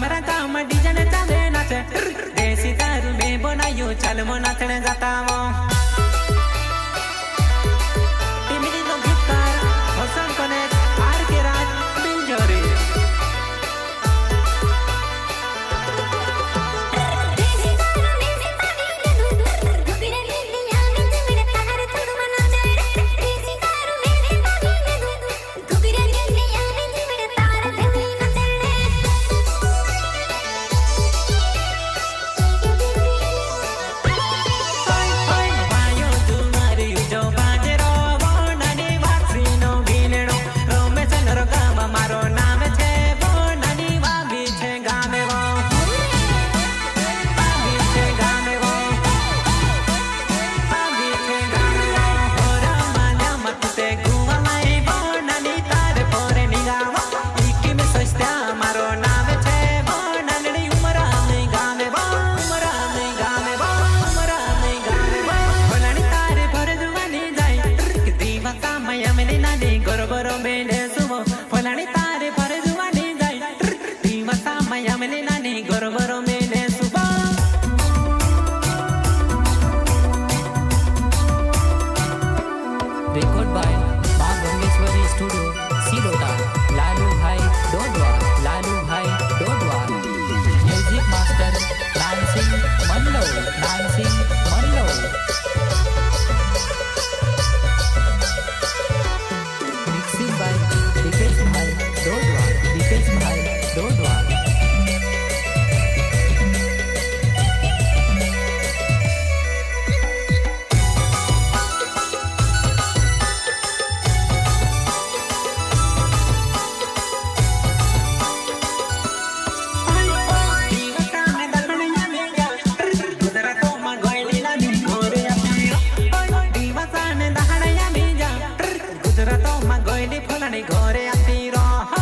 हमरा काम डिजन चाले नाचे देसी दारू में बनायो चल मो नाचने जाता वो टिमिनी नो गिटार होसन कोने आर के राज बिंजोरी Record by Maa Gangeshwari Studio, Silota, Lalu Bhai Dodwa, Lalu Bhai Dodwa. Music Master, Nansing Manlo, Nansing Manlo. Mixing by Dikesh Bhai Dodwa, Dikesh Bhai Dodwa. घरे आती रहा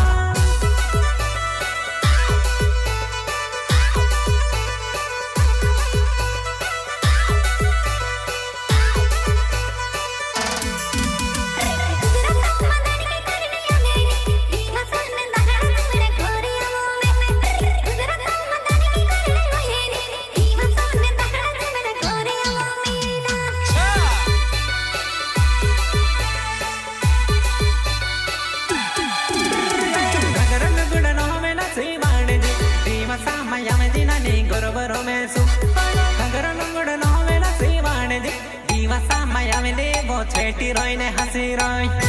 गोरबरो में सु अगर नंगड़ न होवे ना सीवाने दे दीवा सा माया में दे वो छेटी रोई ने हंसी रोई